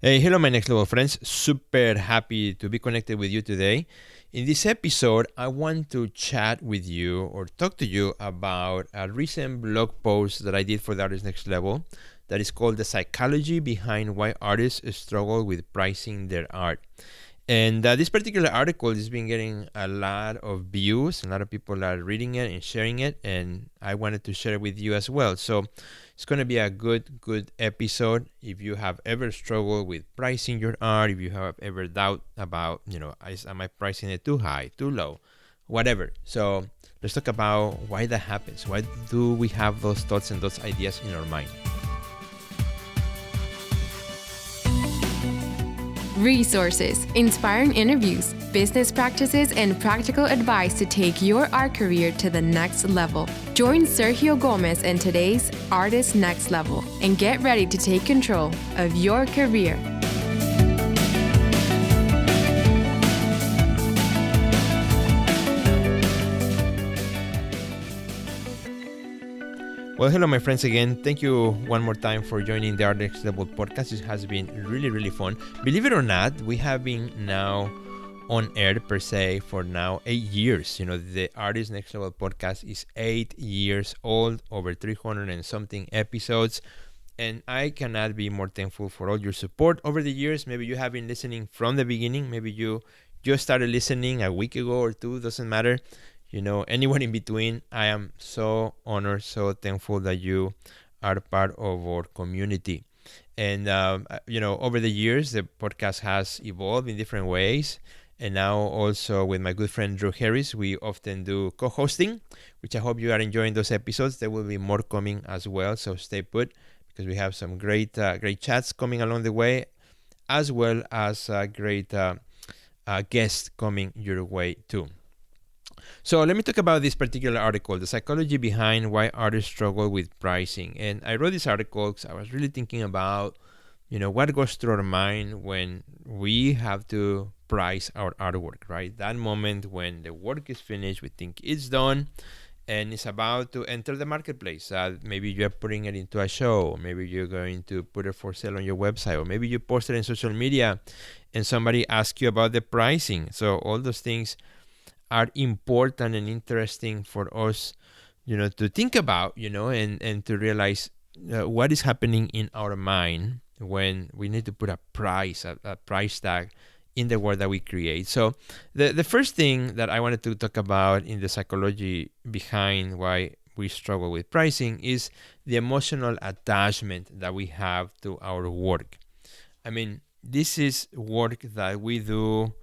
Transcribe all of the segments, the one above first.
Hey, hello, my next level friends. Super happy to be connected with you today. In this episode, I want to chat with you or talk to you about a recent blog post that I did for the Artist Next Level that is called The Psychology Behind Why Artists Struggle with Pricing Their Art. And this particular article has been getting a lot of views. A lot of people are reading it and sharing it, and I wanted to share it with you as well. So it's going to be a good episode. If you have ever struggled with pricing your art, if you have ever doubt about, am I pricing it too high, too low, whatever. So let's talk about why that happens. Why do we have those thoughts and those ideas in our mind? Resources, inspiring interviews, business practices, and practical advice to take your art career to the next level. Join Sergio Gomez in today's Artist Next Level and get ready to take control of your career. Well, hello, my friends, again. Thank you one more time for joining the Art Next Level podcast. It has been really fun. Believe it or not, we have been now on air per se for now 8 years. The Artist Next Level podcast is 8 years old, over 300 and something episodes. And I cannot be more thankful for all your support over the years. Maybe you have been listening from the beginning. Maybe you just started listening a week ago or two, doesn't matter. Anyone in between, I am so honored, so thankful that you are part of our community. And, over the years, the podcast has evolved in different ways. And now also with my good friend Drew Harris, we often do co-hosting, which I hope you are enjoying those episodes. There will be more coming as well, so stay put because we have some great chats coming along the way, as well as great guests coming your way too. So let me talk about this particular article, The Psychology Behind Why Artists Struggle with Pricing. And I wrote this article because I was really thinking about, what goes through our mind when we have to price our artwork, right? That moment when the work is finished, we think it's done, and it's about to enter the marketplace. Maybe you're putting it into a show, or maybe you're going to put it for sale on your website, or maybe you post it in social media and somebody asks you about the pricing. So all those things are important and interesting for us, to think about, and to realize what is happening in our mind when we need to put a price tag in the work that we create. So the first thing that I wanted to talk about in the psychology behind why we struggle with pricing is the emotional attachment that we have to our work. I mean, this is work that we do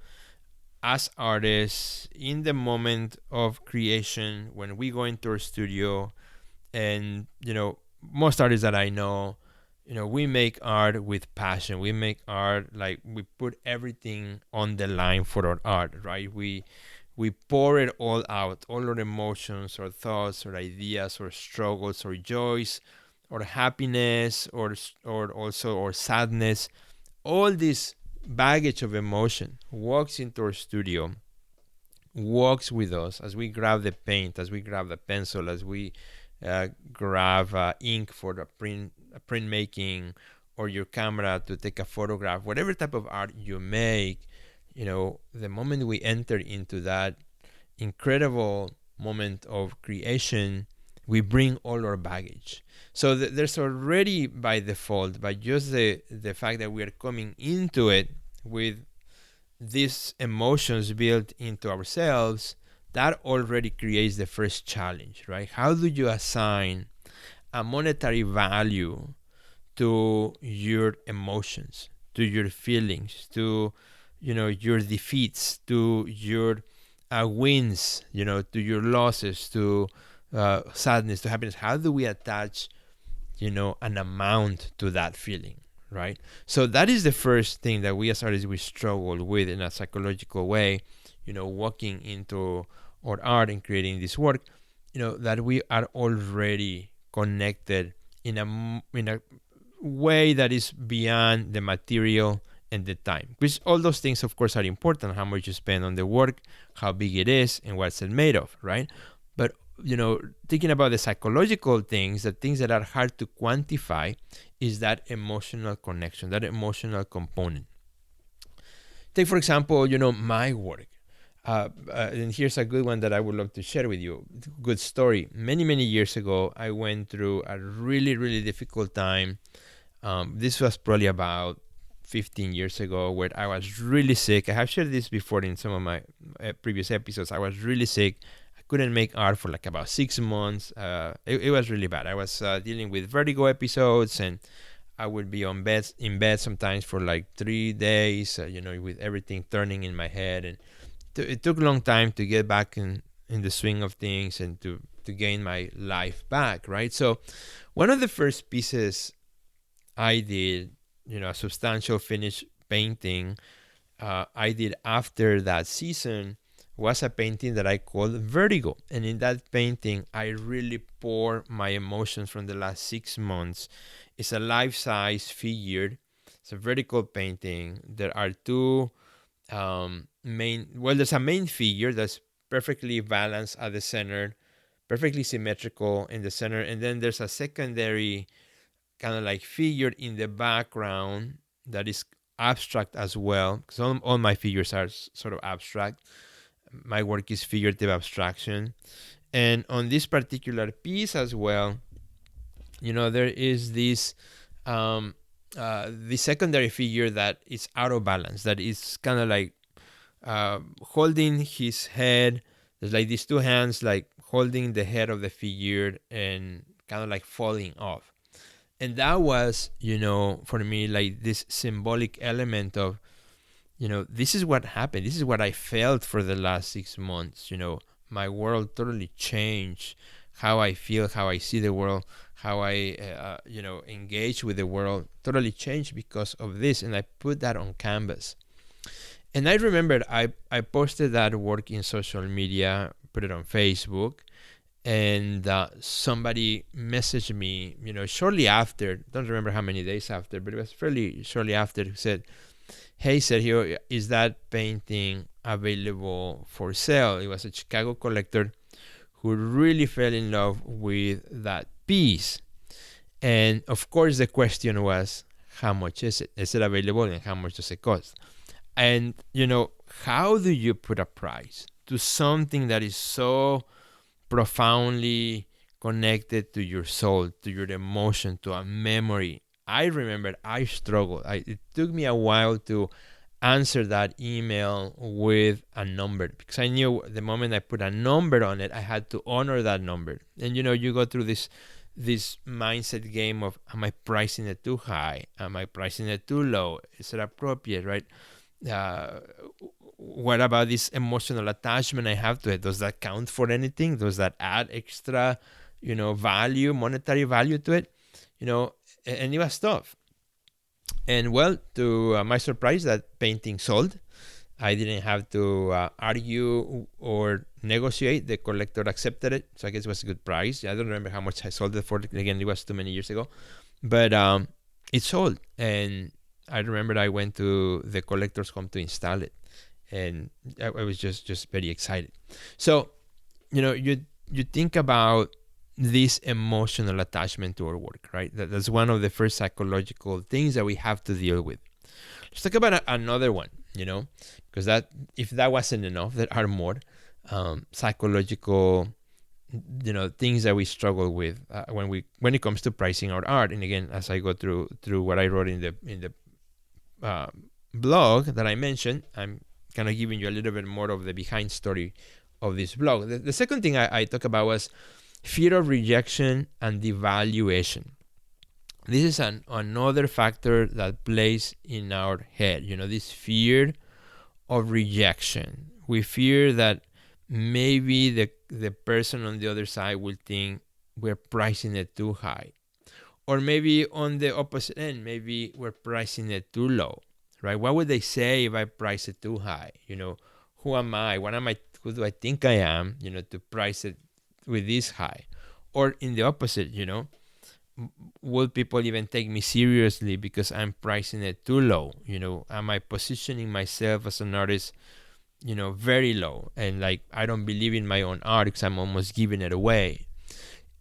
as artists in the moment of creation when we go into our studio. And most artists that I know, we make art with passion. We make art like we put everything on the line for our art, right? We pour it all out, all our emotions, our thoughts, our ideas, our struggles, our joys, our happiness, or also our sadness. All this baggage of emotion walks into our studio, walks with us as we grab the paint, as we grab the pencil, as we grab ink for the print making, or your camera to take a photograph. Whatever type of art you make, the moment we enter into that incredible moment of creation, we bring all our baggage. So there's already by default, by just the fact that we are coming into it with these emotions built into ourselves, that already creates the first challenge, right? How do you assign a monetary value to your emotions, to your feelings, to your defeats, to your wins, to your losses, to sadness, to happiness? How do we attach an amount to that feeling, right? So that is the first thing that we as artists, we struggle with in a psychological way, walking into our art and creating this work, that we are already connected in a way that is beyond the material and the time. Which all those things, of course, are important. How much you spend on the work, how big it is, and what's it made of, right? But thinking about the psychological things, the things that are hard to quantify, is that emotional connection, that emotional component. Take, for example, my work. And here's a good one that I would love to share with you. Good story. Many, many years ago, I went through a really, really difficult time. This was probably about 15 years ago, where I was really sick. I have shared this before in some of my previous episodes. I was really sick. I couldn't make art for like about 6 months. It was really bad. I was dealing with vertigo episodes, and I would be in bed sometimes for like 3 days, with everything turning in my head. And it took a long time to get back in the swing of things and to gain my life back, right? So one of the first pieces I did, a substantial finished painting I did after that season was a painting that I called Vertigo. And in that painting, I really pour my emotions from the last 6 months. It's a life-size figure. It's a vertical painting. There are two there's a main figure that's perfectly balanced at the center, perfectly symmetrical in the center. And then there's a secondary kind of like figure in the background that is abstract as well, because all my figures are sort of abstract. My work is figurative abstraction. And on this particular piece as well, there is this the secondary figure that is out of balance, that is kind of like holding his head. There's like these two hands like holding the head of the figure and kind of like falling off. And that was, for me, like this symbolic element of, this is what happened. This is what I felt for the last 6 months. My world totally changed. How I feel, how I see the world, how I, engage with the world totally changed because of this. And I put that on canvas. And I remembered I posted that work in social media, put it on Facebook. And somebody messaged me, shortly after, don't remember how many days after, but it was fairly shortly after, who said, "Hey, Sergio, is that painting available for sale?" It was a Chicago collector who really fell in love with that piece. And of course, the question was, how much is it? Is it available, and how much does it cost? And, how do you put a price to something that is so profoundly connected to your soul, to your emotion, to a memory? I remember I struggled. It took me a while to answer that email with a number, because I knew the moment I put a number on it, I had to honor that number. And you go through this mindset game of, am I pricing it too high? Am I pricing it too low? Is it appropriate, right? What about this emotional attachment I have to it? Does that count for anything? Does that add extra, value, monetary value to it? And it was tough. And well, to my surprise, that painting sold. I didn't have to argue or negotiate. The collector accepted it, so I guess it was a good price. I don't remember how much I sold it for. Again, it was too many years ago, but it sold. And I remember I went to the collector's home to install it, and I was just very excited. So, you think about this emotional attachment to our work, right? That's one of the first psychological things that we have to deal with. Let's talk about another one, because if that wasn't enough, there are more psychological, things that we struggle with when it comes to pricing our art. And again, as I go through what I wrote in the blog that I mentioned, I'm kind of giving you a little bit more of the behind story of this blog. The second thing I talked about was fear of rejection and devaluation. This is another factor that plays in our head. This fear of rejection. We fear that maybe the person on the other side will think we're pricing it too high. Or maybe on the opposite end, maybe we're pricing it too low, right? What would they say if I price it too high? Who am I? Who do I think I am, to price it with this high? Or in the opposite, will people even take me seriously because I'm pricing it too low? Am I positioning myself as an artist, very low? And like, I don't believe in my own art because I'm almost giving it away.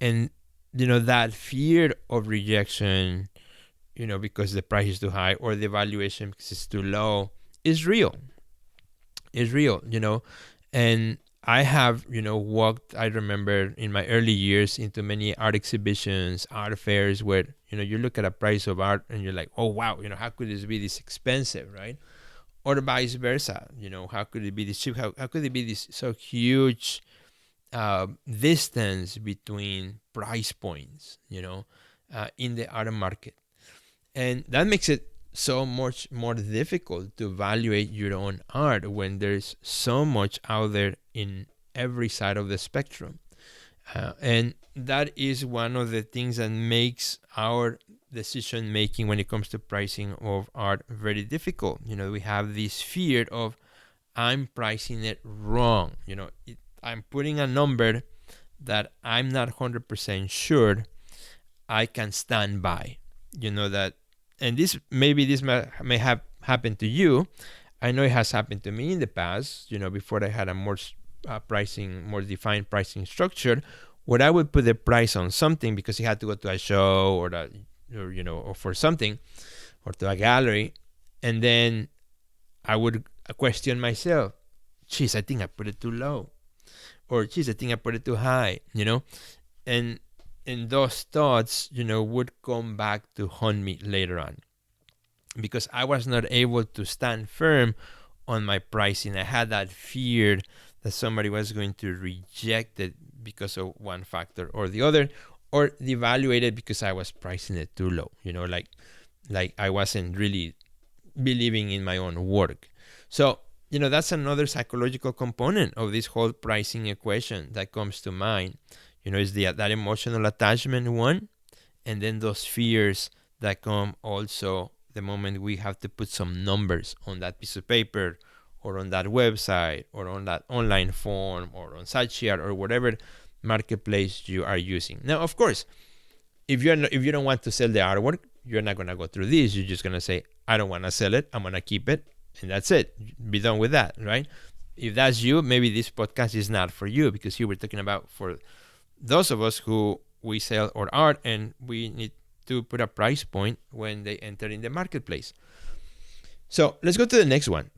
And, that fear of rejection because the price is too high, or the valuation because it's too low, is real. Is real, and I have, walked, I remember in my early years, into many art exhibitions, art fairs, where, you look at a price of art and you're like, oh, wow, how could this be this expensive, right? Or vice versa, how could it be this cheap? How could it be this so huge distance between price points, in the art market? And that makes it so much more difficult to evaluate your own art when there's so much out there in every side of the spectrum. And that is one of the things that makes our decision making when it comes to pricing of art very difficult. We have this fear of, I'm pricing it wrong. I'm putting a number that I'm not 100% sure I can stand by. That, and this may have happened to you. I know it has happened to me in the past. Before I had a more defined pricing structure, where I would put the price on something because you had to go to a show or for something, or to a gallery, and then I would question myself. Geez, I think I put it too low, or geez, I think I put it too high. And those thoughts, would come back to haunt me later on, because I was not able to stand firm on my pricing. I had that fear that somebody was going to reject it because of one factor or the other, or devaluate it because I was pricing it too low. Like I wasn't really believing in my own work. So, that's another psychological component of this whole pricing equation that comes to mind. Is that emotional attachment one, and then those fears that come also the moment we have to put some numbers on that piece of paper, or on that website, or on that online form, or on Satchia, or whatever marketplace you are using. Now, of course, if you don't want to sell the artwork, you're not going to go through this. You're just going to say, I don't want to sell it. I'm going to keep it. And that's it. Be done with that, right? If that's you, maybe this podcast is not for you, because here we're talking about for those of us who we sell our art and we need to put a price point when they enter in the marketplace. So let's go to the next one,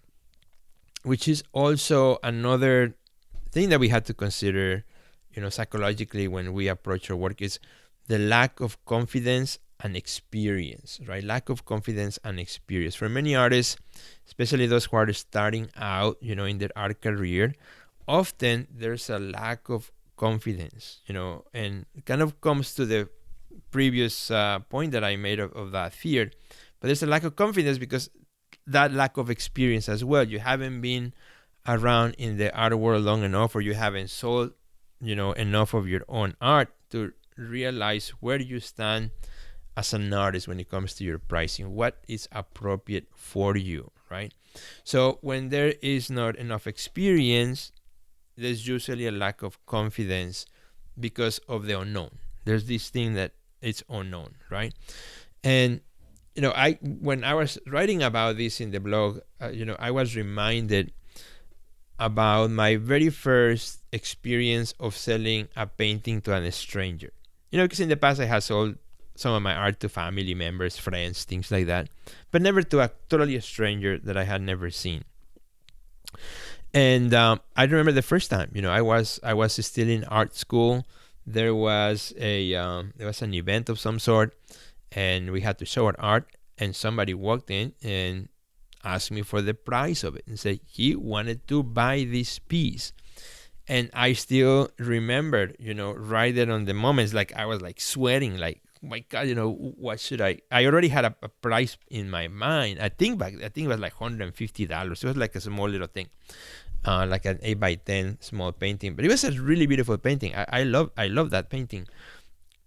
which is also another thing that we had to consider, psychologically when we approach our work, is the lack of confidence and experience, right? Lack of confidence and experience. For many artists, especially those who are starting out, in their art career, often there's a lack of confidence, and it kind of comes to the previous point that I made of that fear. But there's a lack of confidence because that lack of experience as well. You haven't been around in the art world long enough, or you haven't sold, enough of your own art to realize where you stand as an artist when it comes to your pricing, what is appropriate for you, right? So when there is not enough experience, there's usually a lack of confidence because of the unknown. There's this thing that it's unknown, right? And when I was writing about this in the blog, I was reminded about my very first experience of selling a painting to a stranger. Because in the past I had sold some of my art to family members, friends, things like that, but never to a totally stranger that I had never seen. And I remember the first time, I was still in art school. There was an event of some sort, and we had to show our art. And somebody walked in and asked me for the price of it, and said he wanted to buy this piece. And I still remember, right there on the moment, it's like I was like sweating, like, oh my God, what should I already had a price in my mind. I think it was like $150. It was like a small little thing, like an 8x10 small painting, but it was a really beautiful painting. I love that painting.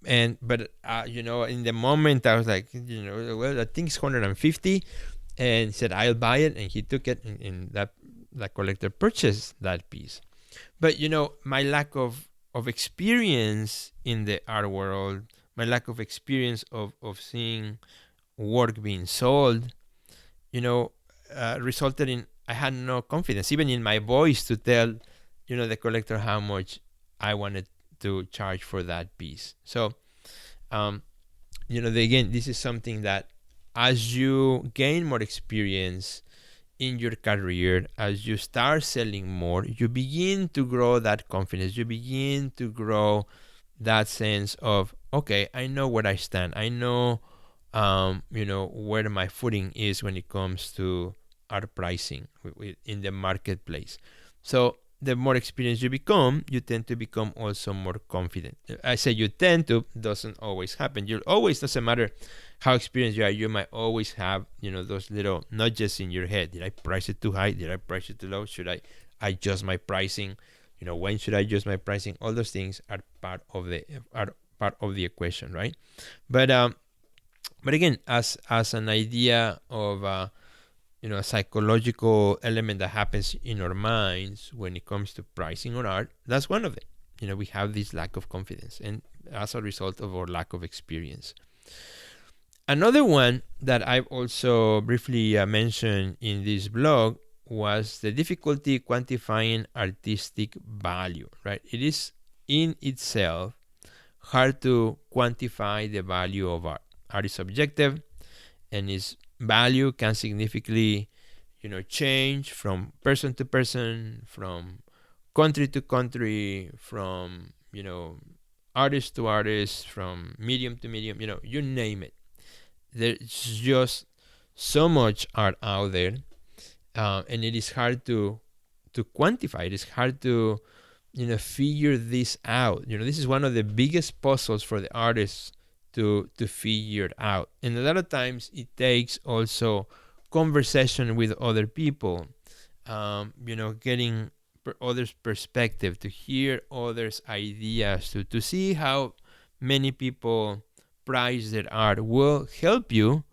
But in the moment I was like, well, I think it's 150, and he said, I'll buy it. And he took it, and that collector purchased that piece. But, my lack of experience in the art world, my lack of experience of seeing work being sold, resulted in, I had no confidence, even in my voice, to tell, the collector how much I wanted to charge for that piece. So, again, this is something that as you gain more experience in your career, as you start selling more, you begin to grow that confidence. You begin to grow that sense of, okay, I know where I stand. I know, where my footing is when it comes to our pricing in the marketplace. So the more experienced you become, you tend to become also more confident. I say you tend to, doesn't always happen. You always, doesn't matter how experienced you are, you might always have, those little nudges in your head. Did I price it too high? Did I price it too low? Should I adjust my pricing? When should I adjust my pricing? All those things are part of the equation, right? But again, as an idea of a psychological element that happens in our minds when it comes to pricing or art, that's one of them. We have this lack of confidence, and as a result of our lack of experience. Another one that I've also briefly mentioned in this blog was the difficulty quantifying artistic value, right? It is in itself hard to quantify the value of art. Art is subjective, and its value can significantly, change from person to person, from country to country, from, artist to artist, from medium to medium, you name it. There's just so much art out there, and it is hard to quantify. It is hard to figure this out. This is one of the biggest puzzles for the artists to figure out, and a lot of times it takes also conversation with other people, getting others' perspective, to hear others' ideas, to see how many people price their art will help you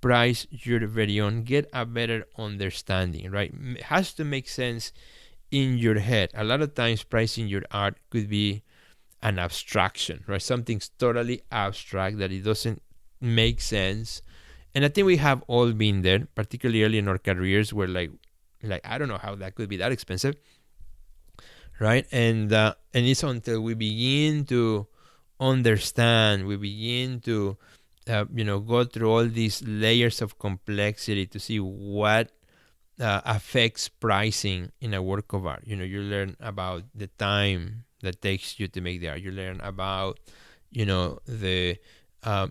price your very own, get a better understanding, right? It has to make sense in your head. A lot of times pricing your art could be an abstraction, right? Something's totally abstract that it doesn't make sense. And I think we have all been there, particularly early in our careers, where like I don't know how that could be that expensive, right? And it's until we begin to understand, we begin to go through all these layers of complexity to see what affects pricing in a work of art. You learn about the time that takes you to make the art. You learn about the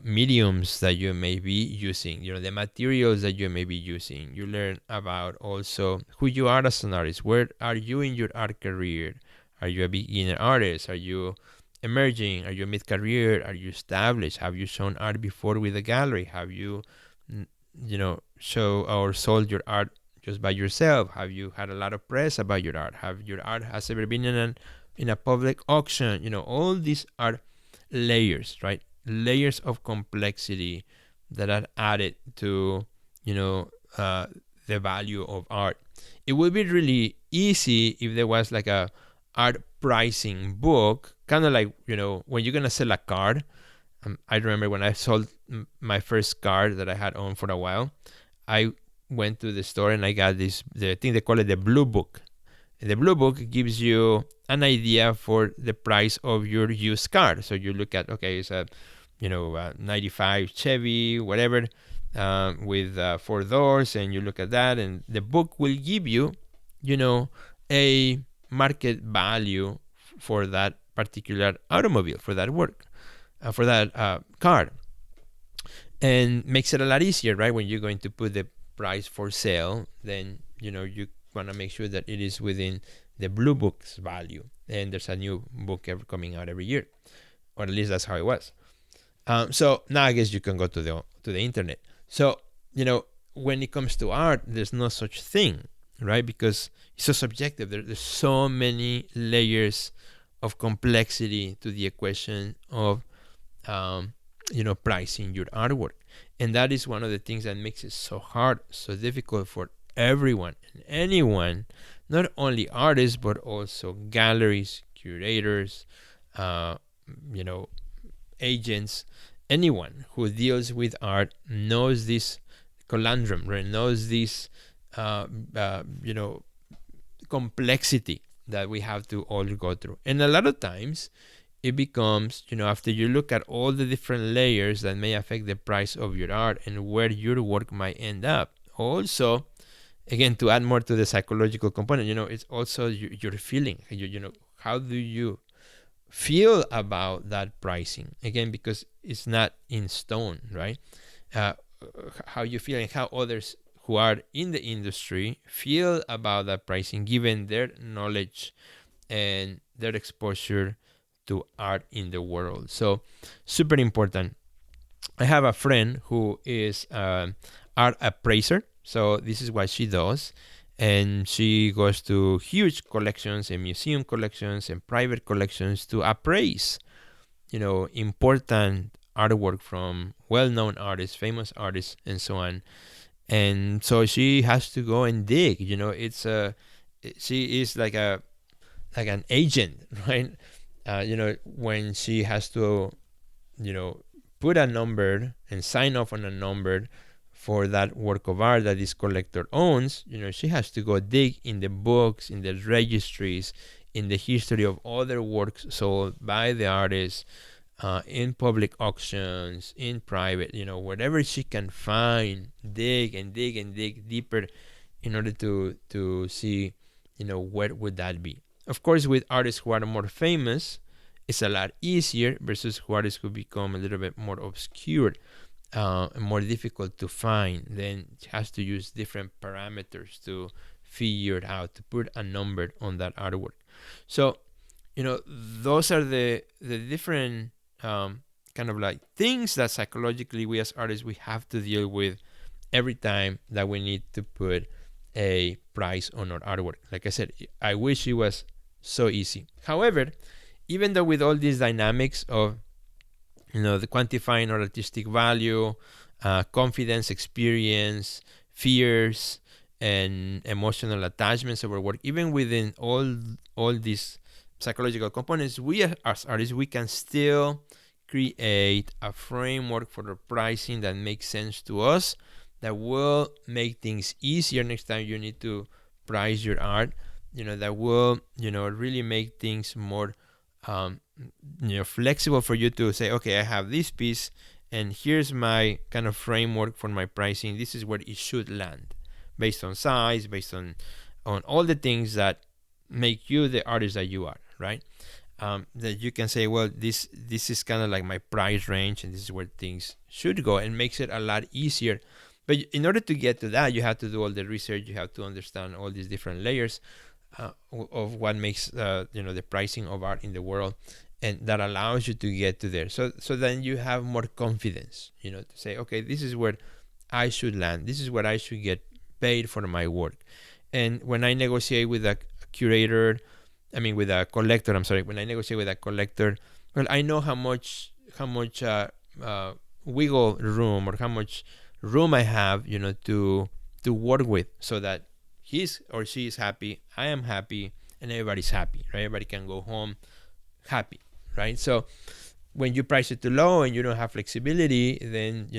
mediums that you may be using, the materials that you may be using. You learn about also who you are as an artist. Where are you in your art career? Are you a beginner artist? Are you emerging? Are you mid-career? Are you established? Have you shown art before with a gallery? Have you show or sold your art just by yourself? Have you had a lot of press about your art? Have your art has ever been in a public auction? All these are layers, right? Layers of complexity that are added to the value of art. It would be really easy if there was like a art pricing book, kind of like when you're gonna sell a card. I remember when I sold my first card that I had owned for a while, I went to the store and I got I think they call it the blue book. And the blue book gives you an idea for the price of your used car. So you look at, okay, it's a 95 Chevy, whatever, with 4 doors, and you look at that, and the book will give you, a market value for that particular automobile, for that work, for that car, and makes it a lot easier, right? When you're going to put the price for sale, then you want to make sure that it is within the blue book's value, and there's a new book coming out every year, or at least that's how it was. So now I guess you can go to the internet. So when it comes to art, there's no such thing, right? Because it's so subjective. There's so many layers of complexity to the equation of pricing your artwork, and that is one of the things that makes it so hard, so difficult for everyone and anyone, not only artists but also galleries, curators, agents. Anyone who deals with art knows this conundrum, right? Knows this complexity that we have to all go through. And a lot of times it becomes, after you look at all the different layers that may affect the price of your art and where your work might end up. Also, again, to add more to the psychological component, it's also your feeling. How do you feel about that pricing? Again, because it's not in stone, right? How you feel and how others who are in the industry feel about that pricing, given their knowledge and their exposure to art in the world. So super important. I have a friend who is art appraiser. So this is what she does. And she goes to huge collections and museum collections and private collections to appraise, important artwork from well-known artists, famous artists, and so on. And so she has to go and dig. She is like an agent, right? When she has to, put a number and sign off on a number for that work of art that this collector owns, she has to go dig in the books, in the registries, in the history of other works sold by the artist, in public auctions, in private, whatever she can find, dig and dig and dig deeper in order to see, where would that be. Of course, with artists who are more famous, it's a lot easier versus artists who become a little bit more obscure, more difficult to find. Then it has to use different parameters to figure it out, to put a number on that artwork. So, those are the different kind of like things that psychologically we as artists, we have to deal with every time that we need to put a price on our artwork. Like I said, I wish it was so easy. However, even though with all these dynamics of, the quantifying or artistic value, confidence, experience, fears, and emotional attachments of our work, even within all these psychological components, we as artists, we can still create a framework for the pricing that makes sense to us, that will make things easier next time you need to price your art, that will, really make things more flexible for you to say, okay, I have this piece and here's my kind of framework for my pricing. This is where it should land based on size, based on all the things that make you the artist that you are, right? That you can say, well, this is kind of like my price range and this is where things should go, and makes it a lot easier. But in order to get to that, you have to do all the research. You have to understand all these different layers of what makes the pricing of art in the world, and that allows you to get to there. So then you have more confidence, to say, okay, this is where I should land. This is where I should get paid for my work. And when I negotiate with a collector, when I negotiate with a collector, well, I know how much wiggle room or how much room I have, to work with, so that he's or she is happy, I am happy, and everybody's happy, right? Everybody can go home happy, right? So when you price it too low and you don't have flexibility, then,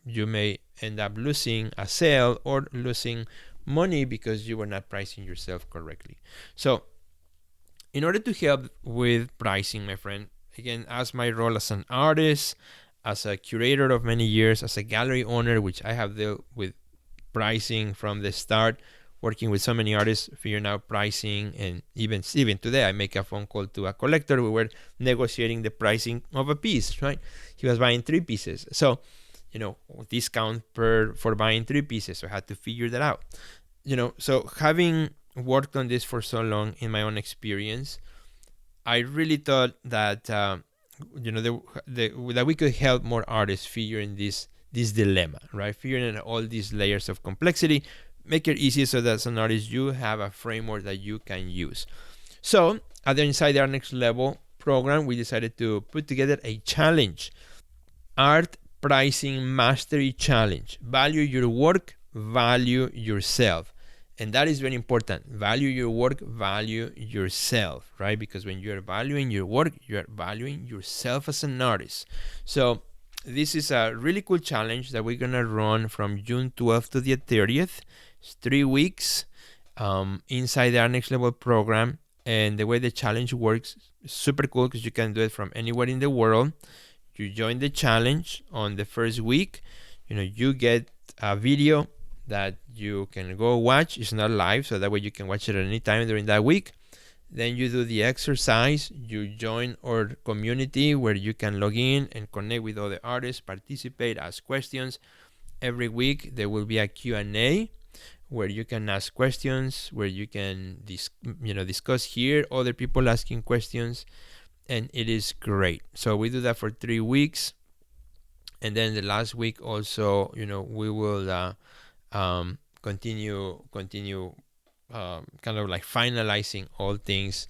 you may end up losing a sale or losing money because you were not pricing yourself correctly. So in order to help with pricing, my friend, again, as my role as an artist, as a curator of many years, as a gallery owner, which I have dealt with pricing from the start, working with so many artists, figuring out pricing, and even today, I make a phone call to a collector. We were negotiating the pricing of a piece, right? He was buying 3 pieces. So, discount for buying 3 pieces. So I had to figure that out. So having worked on this for so long in my own experience, I really thought that that we could help more artists figuring this dilemma, right? Figuring out all these layers of complexity, make it easy so that as an artist you have a framework that you can use. So at the Inside the Art Next Level program, we decided to put together a challenge, Art Pricing Mastery Challenge. Value your work, value yourself. And that is very important. Value your work, value yourself, right? Because when you're valuing your work, you're valuing yourself as an artist. So this is a really cool challenge that we're going to run from June 12th to the 30th. It's 3 weeks inside the Art Next Level program. And the way the challenge works It's super cool because you can do it from anywhere in the world. You join the challenge on the first week. You get a video that you can go watch. It's not live, so that way you can watch it at any time during that week. Then you do the exercise. You join our community where you can log in and connect with other artists, participate, ask questions. Every week there will be a Q&A where you can ask questions, where you can discuss here other people asking questions, and it is great. So we do that for 3 weeks, and then the last week also, we will continue kind of like finalizing all things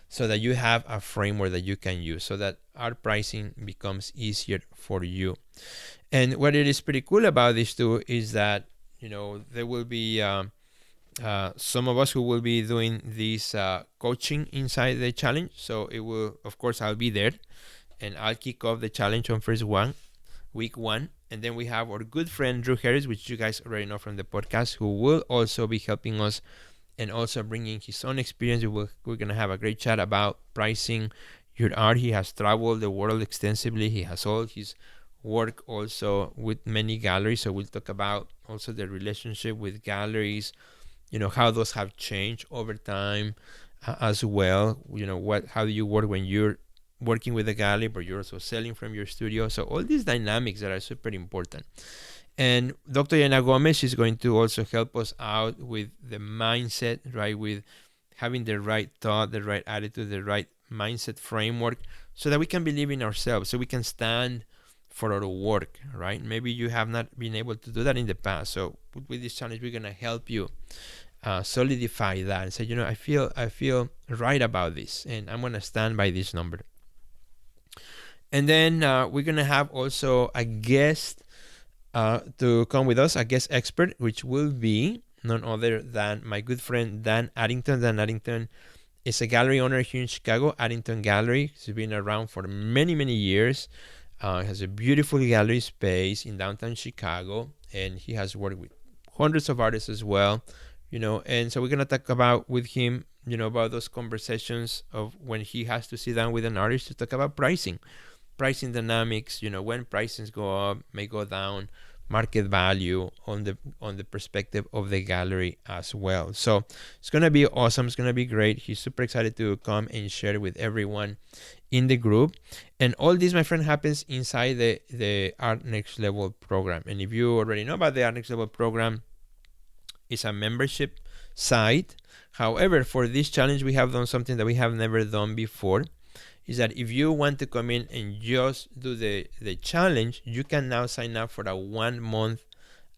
so that you have a framework that you can use so that our pricing becomes easier for you. And what it is pretty cool about this too is that there will be some of us who will be doing this coaching inside the challenge. So it will, of course, I'll be there and I'll kick off the challenge on week one. And then we have our good friend Drew Harris, which you guys already know from the podcast, who will also be helping us and also bringing his own experience. We're going to have a great chat about pricing your art. He has traveled the world extensively. He has all his work also with many galleries. So we'll talk about also the relationship with galleries, how those have changed over time as well. How do you work when you're working with a gallery, but you're also selling from your studio? So all these dynamics that are super important. And Dr. Yana Gomez is going to also help us out with the mindset, right? With having the right thought, the right attitude, the right mindset framework, so that we can believe in ourselves, so we can stand for our work, right? Maybe you have not been able to do that in the past. So with this challenge, we're going to help you solidify that and say, I feel right about this, and I'm going to stand by this number. And then we're going to have also a guest to come with us, a guest expert, which will be none other than my good friend Dan Addington. Dan Addington is a gallery owner here in Chicago, Addington Gallery. He's been around for many, many years. Has a beautiful gallery space in downtown Chicago, and he has worked with hundreds of artists as well. And so we're going to talk about with him, about those conversations of when he has to sit down with an artist to talk about pricing dynamics, when prices go up, may go down, market value on the perspective of the gallery as well. So it's going to be awesome. It's going to be great. He's super excited to come and share with everyone in the group. And all this, my friend, happens inside the Art Next Level program. And if you already know about the Art Next Level program, it's a membership site. However, for this challenge, we have done something that we have never done before. Is that if you want to come in and just do the challenge, you can now sign up for a 1 month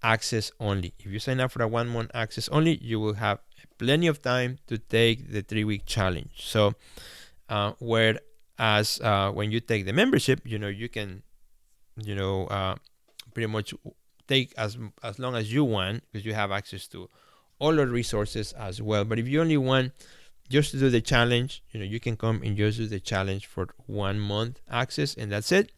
access only. If you sign up for a 1 month access only, you will have plenty of time to take the 3-week challenge. So whereas when you take the membership, you can pretty much take as long as you want, because you have access to all the resources as well. But if you only want just to do the challenge, you can come and just do the challenge for 1 month access, and that's it.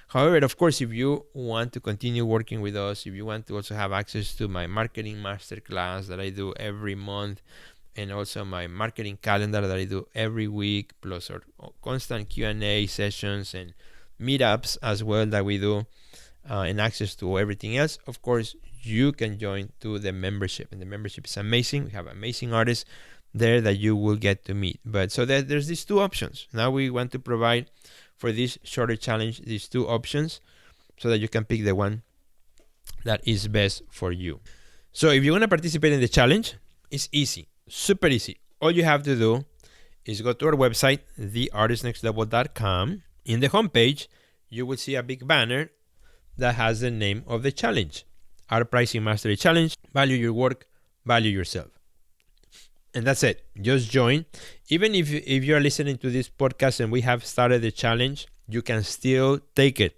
However, of course, if you want to continue working with us, if you want to also have access to my marketing masterclass that I do every month, and also my marketing calendar that I do every week, plus our constant Q&A sessions and meetups as well that we do, and access to everything else, of course, you can join to the membership. And the membership is amazing. We have amazing artists there that you will get to meet. But so there's these two options. Now we want to provide for this shorter challenge these two options so that you can pick the one that is best for you. So if you want to participate in the challenge, it's easy, super easy. All you have to do is go to our website, theartistnextlevel.com. In the homepage, you will see a big banner that has the name of the challenge, Art Pricing Mastery Challenge. Value your work, value yourself. And that's it. Just join. Even if you're listening to this podcast and we have started the challenge, you can still take it.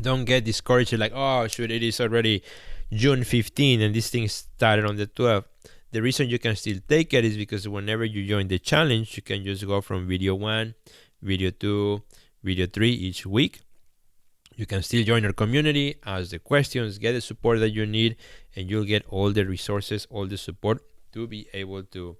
Don't get discouraged like, oh, shoot, it is already June 15 and this thing started on the 12th. The reason you can still take it is because whenever you join the challenge, you can just go from video 1, video 2, video 3 each week. You can still join our community, ask the questions, get the support that you need, and you'll get all the resources, all the support to be able to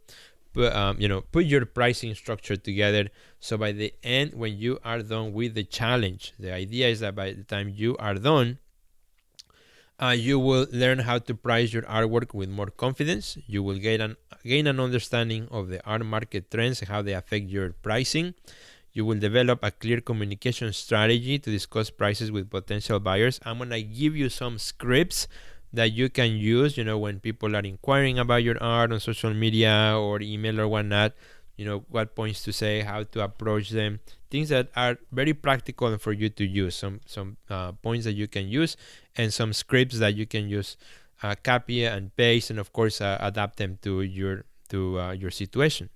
put your pricing structure together. So by the end, when you are done with the challenge, the idea is that by the time you are done, you will learn how to price your artwork with more confidence. You will gain an understanding of the art market trends and how they affect your pricing. You will develop a clear communication strategy to discuss prices with potential buyers. I'm going to give you some scripts that you can use, when people are inquiring about your art on social media or email or whatnot, what points to say, how to approach them, things that are very practical for you to use, some points that you can use, and some scripts that you can use, copy and paste, and of course adapt them to your situation.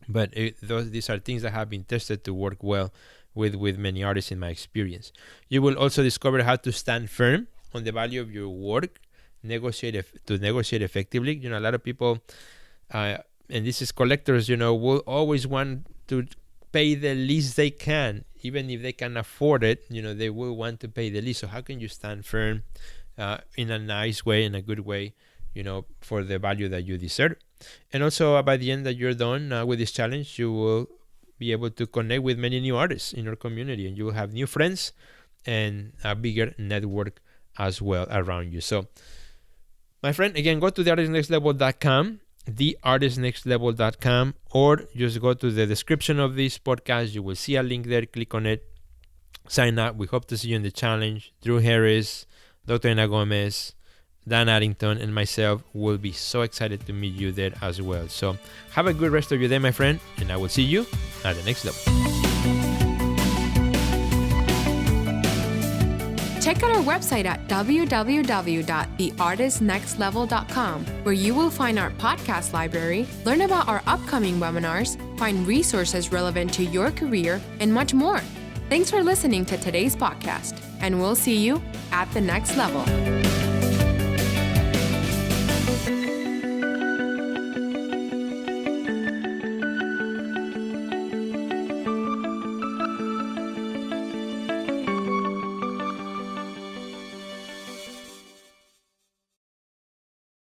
But these are things that have been tested to work well with many artists in my experience. You will also discover how to stand firm on the value of your work, negotiate effectively. A lot of people, and this is collectors, will always want to pay the least they can, even if they can afford it. They will want to pay the least. So how can you stand firm in a nice way, in a good way, for the value that you deserve? And also, by the end that you're done with this challenge, you will be able to connect with many new artists in your community, and you will have new friends and a bigger network as well around you. So, my friend, again, go to theartistnextlevel.com, theartistnextlevel.com, or just go to the description of this podcast. You will see a link there. Click on it. Sign up. We hope to see you in the challenge. Drew Harris, Dr. Sergio Gomez, Dan Addington, and myself will be so excited to meet you there as well. So have a good rest of your day, my friend, and I will see you at the next level. Check out our website at www.theartistnextlevel.com, where you will find our podcast library, learn about our upcoming webinars, find resources relevant to your career, and much more. Thanks for listening to today's podcast, and we'll see you at the next level.